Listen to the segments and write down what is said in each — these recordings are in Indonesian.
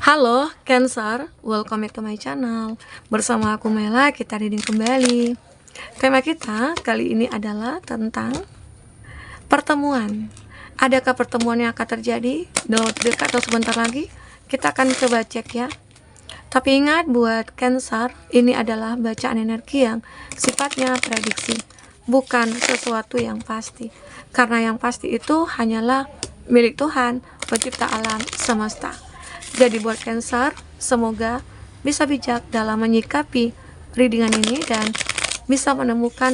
Halo Cancer, welcome back to my channel. Bersama aku Mela, kita reading kembali. Tema kita kali ini adalah tentang pertemuan. Adakah pertemuan yang akan terjadi dalam waktu dekat atau sebentar lagi? Kita akan coba cek ya. Tapi ingat buat Cancer, ini adalah bacaan energi yang sifatnya prediksi, bukan sesuatu yang pasti. Karena yang pasti itu hanyalah milik Tuhan, pencipta alam semesta. Jadi buat Cancer, semoga bisa bijak dalam menyikapi readingan ini dan bisa menemukan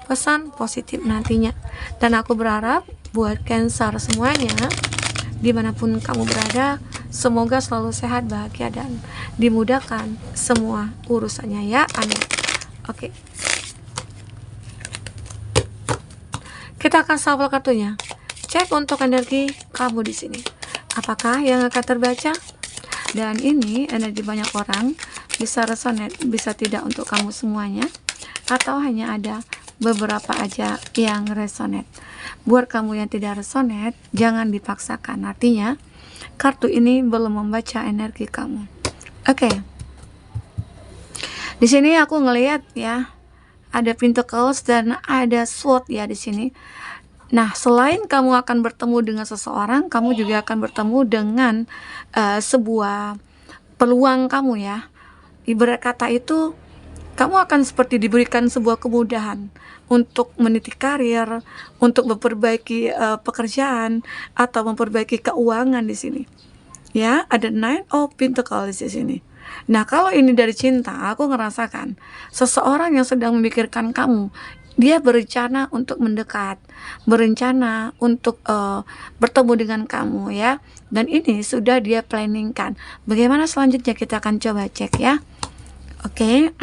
pesan positif nantinya. Dan aku berharap buat Cancer semuanya, dimanapun kamu berada, semoga selalu sehat, bahagia, dan dimudahkan semua urusannya ya. Amin. Oke. Kita akan shuffle kartunya. Cek untuk energi kamu di sini. Apakah yang akan terbaca? Dan ini energi banyak orang, bisa resonate, bisa tidak untuk kamu semuanya, atau hanya ada beberapa aja yang resonate. Buat kamu yang tidak resonate, jangan dipaksakan. Artinya, kartu ini belum membaca energi kamu. Oke. Di sini aku ngelihat ya, ada Pentacles dan ada Sword ya di sini. Nah, selain kamu akan bertemu dengan seseorang, kamu juga akan bertemu dengan sebuah peluang kamu ya. Ibarat kata itu, kamu akan seperti diberikan sebuah kemudahan untuk meniti karir, untuk memperbaiki pekerjaan, atau memperbaiki keuangan di sini. Ya, ada Nine of Pentacles di sini. Nah, kalau ini dari cinta, aku ngerasakan seseorang yang sedang memikirkan kamu. Dia berencana untuk mendekat, berencana untuk bertemu dengan kamu ya. Dan ini sudah dia planningkan. Bagaimana selanjutnya kita akan coba cek ya. Oke.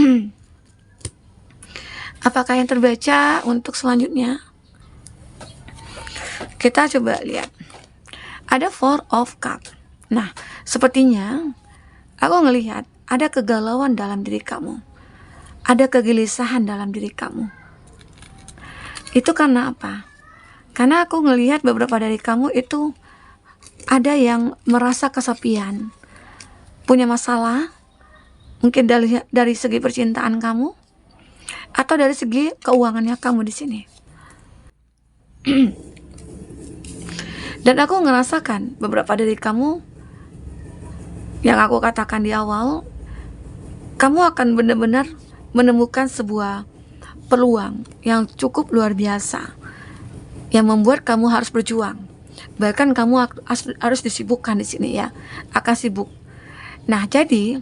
Apakah yang terbaca untuk selanjutnya? Kita coba lihat. Ada Four of Cups. Nah, sepertinya aku ngelihat ada kegalauan dalam diri kamu. Ada kegelisahan dalam diri kamu. Itu karena apa? Karena aku ngelihat beberapa dari kamu itu ada yang merasa kesepian, punya masalah, mungkin dari segi percintaan kamu, atau dari segi keuangannya kamu di sini. Dan aku ngerasakan beberapa dari kamu yang aku katakan di awal, kamu akan benar-benar menemukan sebuah peluang yang cukup luar biasa yang membuat kamu harus berjuang. Bahkan kamu harus disibukkan di sini ya, akan sibuk. Nah, jadi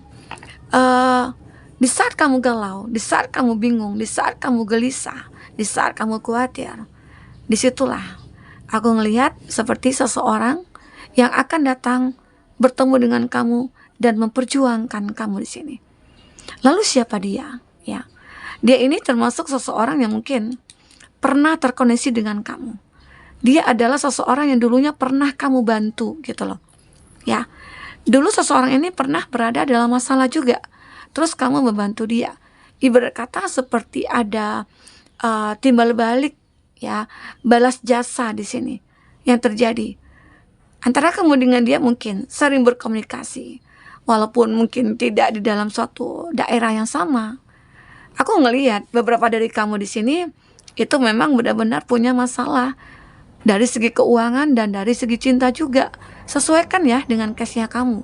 di saat kamu galau, di saat kamu bingung, di saat kamu gelisah, di saat kamu khawatir, disitulah aku ngelihat seperti seseorang yang akan datang bertemu dengan kamu dan memperjuangkan kamu di sini. Lalu siapa dia? Ya. Dia ini termasuk seseorang yang mungkin pernah terkoneksi dengan kamu. Dia adalah seseorang yang dulunya pernah kamu bantu gitu loh. Ya. Dulu seseorang ini pernah berada dalam masalah juga. Terus kamu membantu dia. Ibarat kata seperti ada timbal balik ya, balas jasa di sini yang terjadi. Antara kamu dengan dia mungkin sering berkomunikasi. Walaupun mungkin tidak di dalam suatu daerah yang sama. Aku ngelihat beberapa dari kamu di sini itu memang benar-benar punya masalah dari segi keuangan dan dari segi cinta juga. Sesuaikan ya dengan case-nya kamu.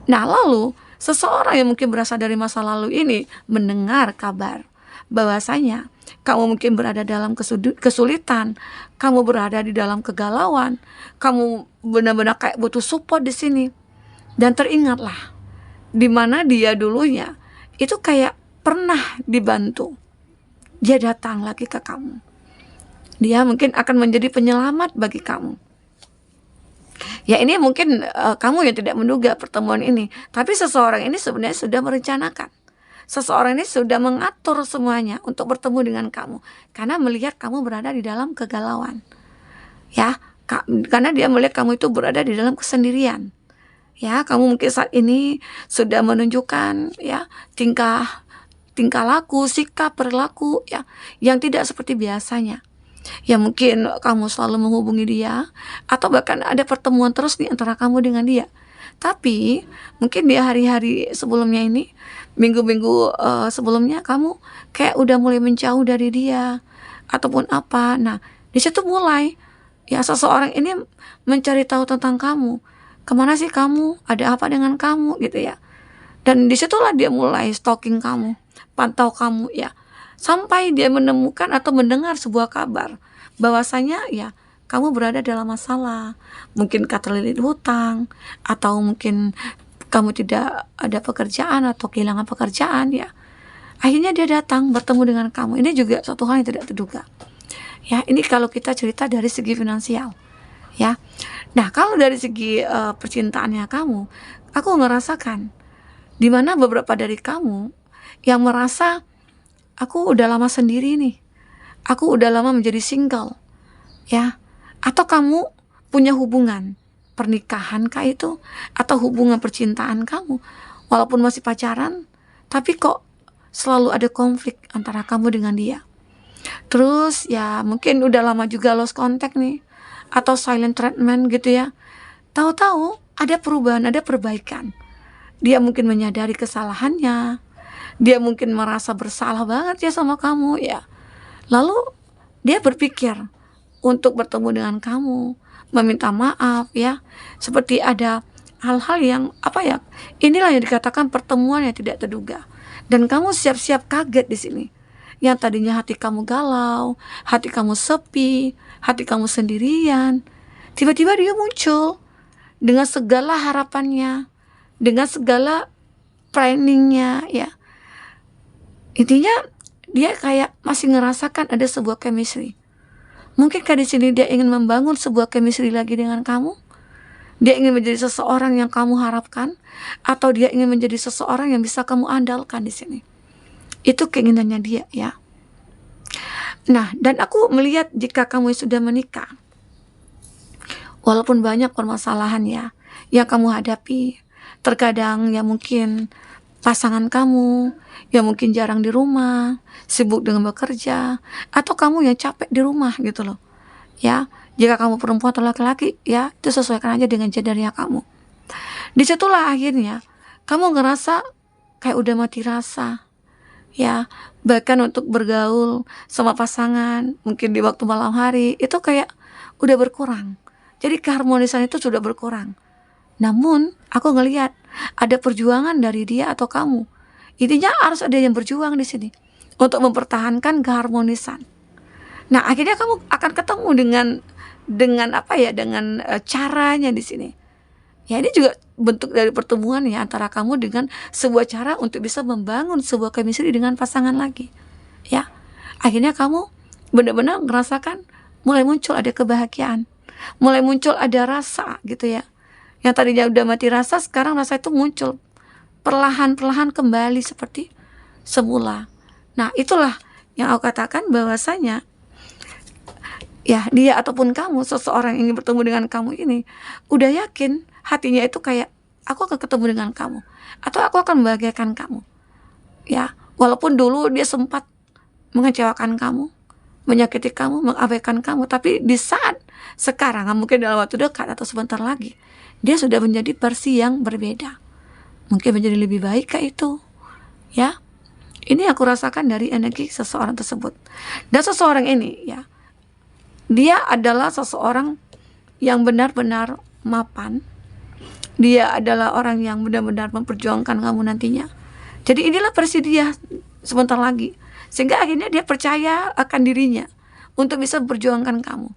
Nah, lalu seseorang yang mungkin berasal dari masa lalu ini mendengar kabar bahwasanya kamu mungkin berada dalam kesulitan, kamu berada di dalam kegalauan, kamu benar-benar kayak butuh support di sini. Dan teringatlah di mana dia dulunya itu kayak pernah dibantu. Dia datang lagi ke kamu. Dia mungkin akan menjadi penyelamat bagi kamu. Ya, ini mungkin kamu yang tidak menduga pertemuan ini, tapi seseorang ini sebenarnya sudah merencanakan. Seseorang ini sudah mengatur semuanya untuk bertemu dengan kamu karena melihat kamu berada di dalam kegalauan. Ya, karena dia melihat kamu itu berada di dalam kesendirian. Ya, kamu mungkin saat ini sudah menunjukkan ya tingkah laku, sikap, perilaku ya yang tidak seperti biasanya. Ya mungkin kamu selalu menghubungi dia, atau bahkan ada pertemuan terus di antara kamu dengan dia. Tapi mungkin di hari-hari sebelumnya ini, minggu-minggu sebelumnya kamu kayak udah mulai menjauh dari dia ataupun apa. Nah, di situ mulai ya seseorang ini mencari tahu tentang kamu. Kemana sih kamu? Ada apa dengan kamu gitu ya. Dan disitulah dia mulai stalking kamu, pantau kamu ya. Sampai dia menemukan atau mendengar sebuah kabar bahwasanya ya kamu berada dalam masalah, mungkin terlilit hutang, atau mungkin kamu tidak ada pekerjaan atau kehilangan pekerjaan ya. Akhirnya dia datang bertemu dengan kamu. Ini juga suatu hal yang tidak terduga. Ya, ini kalau kita cerita dari segi finansial. Ya. Nah, kalau dari segi percintaannya kamu, aku ngerasakan di mana beberapa dari kamu yang merasa aku udah lama sendiri nih. Aku udah lama menjadi single. Ya. Atau kamu punya hubungan pernikahan kah itu, atau hubungan percintaan kamu walaupun masih pacaran, tapi kok selalu ada konflik antara kamu dengan dia. Terus ya mungkin udah lama juga lost contact nih, atau silent treatment gitu ya. Tahu-tahu ada perubahan, ada perbaikan. Dia mungkin menyadari kesalahannya, dia mungkin merasa bersalah banget ya sama kamu ya. Lalu dia berpikir untuk bertemu dengan kamu, meminta maaf ya. Seperti ada hal-hal yang apa ya, inilah yang dikatakan pertemuan yang tidak terduga. Dan kamu siap-siap kaget di sini. Yang tadinya hati kamu galau, hati kamu sepi, hati kamu sendirian, tiba-tiba dia muncul dengan segala harapannya, dengan segala planningnya ya. Intinya dia kayak masih ngerasakan ada sebuah chemistry. Mungkinkah di sini dia ingin membangun sebuah chemistry lagi dengan kamu? Dia ingin menjadi seseorang yang kamu harapkan, atau dia ingin menjadi seseorang yang bisa kamu andalkan di sini? Itu keinginannya dia ya. Nah, dan aku melihat jika kamu sudah menikah, walaupun banyak permasalahan ya yang kamu hadapi, terkadang ya mungkin pasangan kamu yang mungkin jarang di rumah, sibuk dengan bekerja, atau kamu yang capek di rumah gitu loh. Ya, jika kamu perempuan atau laki-laki, ya itu sesuaikan aja dengan gendernya kamu. Disitulah akhirnya kamu ngerasa kayak udah mati rasa. Ya, bahkan untuk bergaul sama pasangan, mungkin di waktu malam hari, itu kayak udah berkurang. Jadi keharmonisan itu sudah berkurang. Namun, aku ngelihat ada perjuangan dari dia atau kamu. Intinya harus ada yang berjuang di sini untuk mempertahankan keharmonisan. Nah, akhirnya kamu akan ketemu dengan apa ya? Dengan caranya di sini. Ya, ini juga bentuk dari pertemuan ya antara kamu dengan sebuah cara untuk bisa membangun sebuah chemistry dengan pasangan lagi. Ya. Akhirnya kamu benar-benar merasakan mulai muncul ada kebahagiaan. Mulai muncul ada rasa gitu ya. Yang tadinya udah mati rasa, sekarang rasa itu muncul perlahan-perlahan kembali seperti semula. Nah, itulah yang aku katakan bahwasanya ya dia ataupun kamu, seseorang yang ingin bertemu dengan kamu ini udah yakin hatinya itu kayak aku akan ketemu dengan kamu, atau aku akan membahagiakan kamu. Ya, walaupun dulu dia sempat mengecewakan kamu, menyakiti kamu, mengabaikan kamu, tapi di saat sekarang, mungkin dalam waktu dekat atau sebentar lagi, dia sudah menjadi versi yang berbeda. Mungkin menjadi lebih baik kah itu? Ya. Ini aku rasakan dari energi seseorang tersebut. Dan seseorang ini ya, dia adalah seseorang yang benar-benar mapan. Dia adalah orang yang benar-benar memperjuangkan kamu nantinya. Jadi inilah versi dia sebentar lagi. Sehingga akhirnya dia percaya akan dirinya untuk bisa memperjuangkan kamu.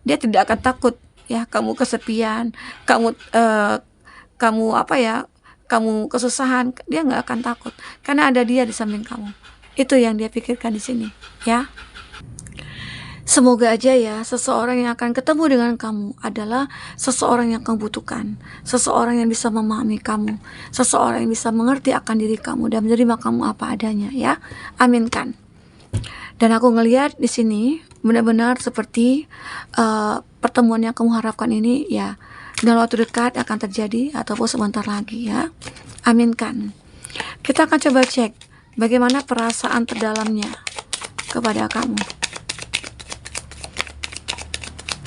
Dia tidak akan takut ya kamu kesepian, kamu apa ya, kamu kesusahan, dia nggak akan takut karena ada dia di samping kamu. Itu yang dia pikirkan di sini ya. Semoga aja ya seseorang yang akan ketemu dengan kamu adalah seseorang yang kamu butuhkan, seseorang yang bisa memahami kamu, seseorang yang bisa mengerti akan diri kamu dan menerima kamu apa adanya ya. Aminkan. Dan aku ngelihat di sini benar-benar seperti pertemuan yang kamu harapkan ini ya dalam waktu dekat akan terjadi ataupun sebentar lagi ya. Aminkan. Kita akan coba cek bagaimana perasaan terdalamnya kepada kamu.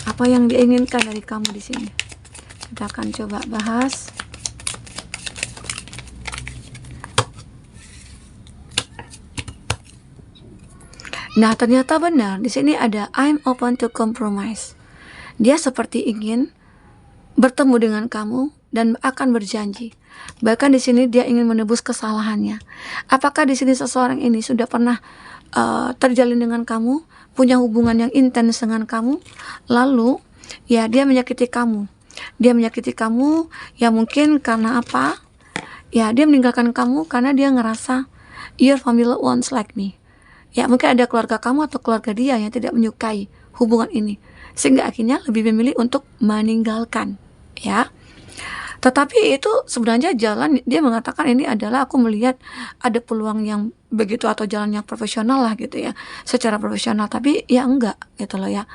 Apa yang diinginkan dari kamu di sini? Kita akan coba bahas. Nah, ternyata benar di sini ada I'm open to compromise. Dia seperti ingin bertemu dengan kamu dan akan berjanji. Bahkan di sini dia ingin menebus kesalahannya. Apakah di sini seseorang ini sudah pernah terjalin dengan kamu, punya hubungan yang intens dengan kamu, lalu ya dia menyakiti kamu. Dia menyakiti kamu ya mungkin karena apa? Ya dia meninggalkan kamu karena dia ngerasa your family won't like me. Ya mungkin ada keluarga kamu atau keluarga dia yang tidak menyukai hubungan ini, sehingga akhirnya lebih memilih untuk meninggalkan, ya. Tetapi itu sebenarnya jalan, dia mengatakan ini adalah aku melihat ada peluang yang begitu atau jalan yang profesional lah gitu ya, secara profesional, tapi ya enggak gitu loh ya.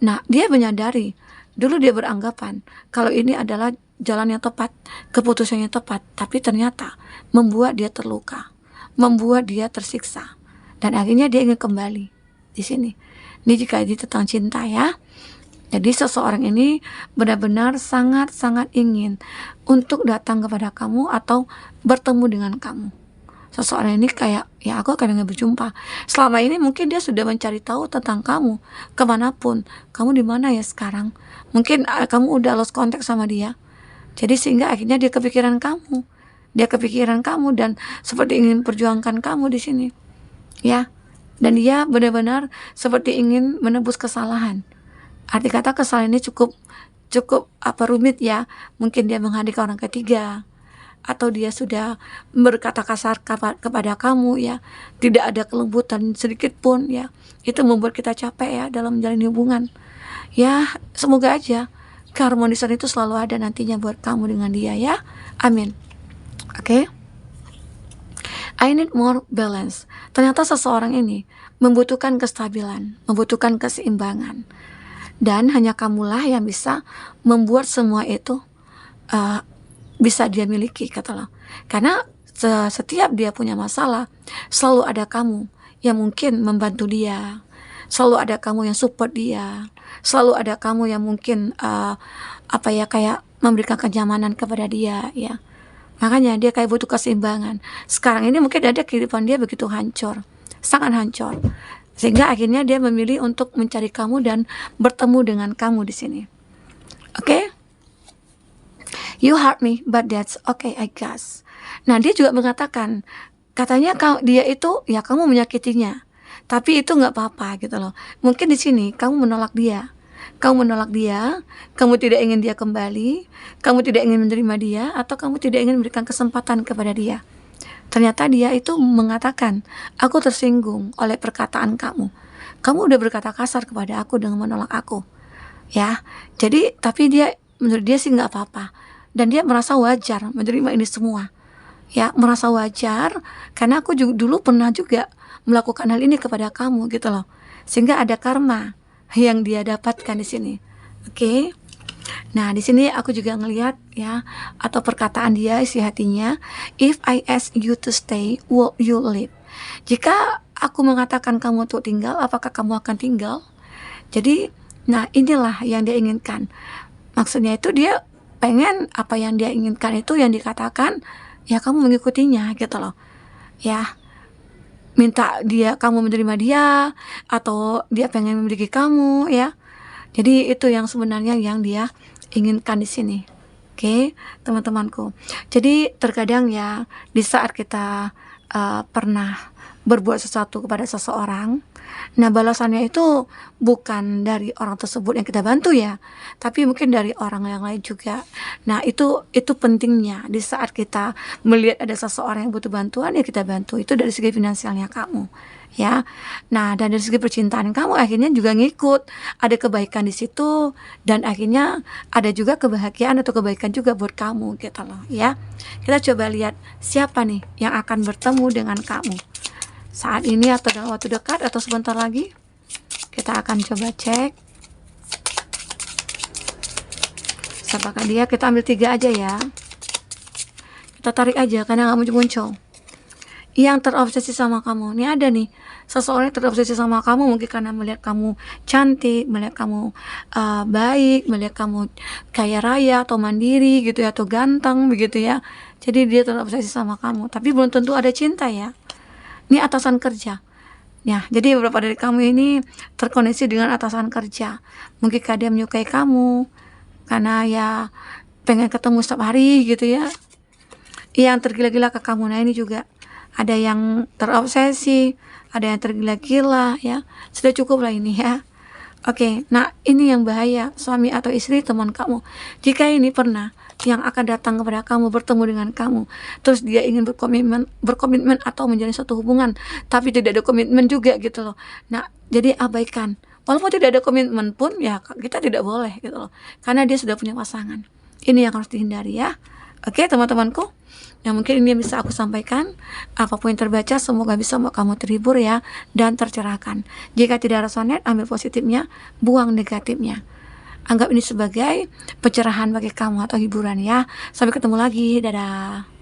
Nah, dia menyadari, dulu dia beranggapan kalau ini adalah jalan yang tepat, keputusan yang tepat, tapi ternyata membuat dia terluka, membuat dia tersiksa. Dan akhirnya dia ingin kembali di sini. Ini jika ini tentang cinta ya. Jadi seseorang ini benar-benar sangat-sangat ingin untuk datang kepada kamu atau bertemu dengan kamu. Seseorang ini kayak, ya aku akan ingin berjumpa. Selama ini mungkin dia sudah mencari tahu tentang kamu, kemanapun. Kamu di mana ya sekarang? Mungkin kamu udah lost contact sama dia. Jadi sehingga akhirnya dia kepikiran kamu. Dia kepikiran kamu dan seperti ingin perjuangkan kamu di sini. Ya, dan dia benar-benar seperti ingin menebus kesalahan. Arti kata kesalahan ini cukup rumit ya. Mungkin dia menghadirkan orang ketiga, atau dia sudah berkata kasar kepada kamu ya, tidak ada kelembutan sedikit pun ya. Itu membuat kita capek ya dalam menjalin hubungan. Ya, semoga aja keharmonisan itu selalu ada nantinya buat kamu dengan dia ya. Amin. Oke. I need more balance. Ternyata seseorang ini membutuhkan kestabilan, membutuhkan keseimbangan. Dan hanya kamulah yang bisa membuat semua itu bisa dia miliki, kata lo. Karena setiap dia punya masalah, selalu ada kamu yang mungkin membantu dia. Selalu ada kamu yang support dia. Selalu ada kamu yang mungkin kayak memberikan kenyamanan kepada dia ya. Makanya dia kayak butuh keseimbangan. Sekarang ini mungkin ada kehidupan dia begitu hancur, sangat hancur, sehingga akhirnya dia memilih untuk mencari kamu dan bertemu dengan kamu di sini. Oke? You hurt me, but that's okay, I guess. Nah, dia juga mengatakan, katanya dia itu ya kamu menyakitinya, tapi itu nggak apa-apa gitu loh. Mungkin di sini kamu menolak dia. Kamu menolak dia, kamu tidak ingin dia kembali, kamu tidak ingin menerima dia, atau kamu tidak ingin memberikan kesempatan kepada dia. Ternyata dia itu mengatakan, aku tersinggung oleh perkataan kamu. Kamu udah berkata kasar kepada aku dengan menolak aku. Ya, jadi tapi dia, menurut dia sih nggak apa-apa. Dan dia merasa wajar menerima ini semua. Ya, merasa wajar, karena aku juga, dulu pernah juga melakukan hal ini kepada kamu gitu loh. Sehingga ada karma yang dia dapatkan di sini. Oke. Nah, di sini aku juga ngelihat ya, atau perkataan dia isi hatinya, if I ask you to stay, will you leave? Jika aku mengatakan kamu untuk tinggal, apakah kamu akan tinggal? Jadi, nah inilah yang dia inginkan. Maksudnya itu dia pengen apa yang dia inginkan itu yang dikatakan, ya kamu mengikutinya gitu loh. Ya, minta kamu menerima dia, atau dia pengen memiliki kamu ya. Jadi itu yang sebenarnya yang dia inginkan di sini. Oke, teman-temanku. Jadi terkadang ya di saat kita pernah berbuat sesuatu kepada seseorang, nah balasannya itu bukan dari orang tersebut yang kita bantu ya, tapi mungkin dari orang yang lain juga. Nah itu pentingnya di saat kita melihat ada seseorang yang butuh bantuan, ya kita bantu. Itu dari segi finansialnya kamu ya. Nah, dan dari segi percintaan kamu akhirnya juga ngikut, ada kebaikan di situ, dan akhirnya ada juga kebahagiaan atau kebaikan juga buat kamu gitu loh ya. Kita coba lihat siapa nih yang akan bertemu dengan kamu saat ini atau dalam waktu dekat atau sebentar lagi. Kita akan coba cek siapakah dia. Kita ambil 3 aja ya, kita tarik aja karena nggak muncul. Yang terobsesi sama kamu, ini ada nih seseorang yang terobsesi sama kamu, mungkin karena melihat kamu cantik, melihat kamu baik, melihat kamu kaya raya atau mandiri gitu ya, atau ganteng begitu ya. Jadi dia terobsesi sama kamu, tapi belum tentu ada cinta ya. Ini atasan kerja, Ya, jadi beberapa dari kamu ini terkoneksi dengan atasan kerja. Mungkin dia menyukai kamu karena ya pengen ketemu setiap hari gitu ya. Yang tergila-gila ke kamu. Nah, ini juga ada yang terobsesi, ada yang tergila-gila ya. Sudah cukup lah ini ya. Oke, nah ini yang bahaya, suami atau istri teman kamu. Jika ini pernah yang akan datang kepada kamu, bertemu dengan kamu, terus dia ingin berkomitmen atau menjalin suatu hubungan, tapi tidak ada komitmen juga gitu loh. Nah, jadi abaikan. Walaupun tidak ada komitmen pun, ya kita tidak boleh gitu loh. Karena dia sudah punya pasangan. Ini yang harus dihindari ya. Oke, teman-temanku. Yang mungkin ini yang bisa aku sampaikan. Apapun yang terbaca, semoga bisa membuat kamu terhibur ya, dan tercerahkan. Jika tidak resonate, ambil positifnya, buang negatifnya. Anggap ini sebagai pencerahan bagi kamu atau hiburan ya. Sampai ketemu lagi, dadah.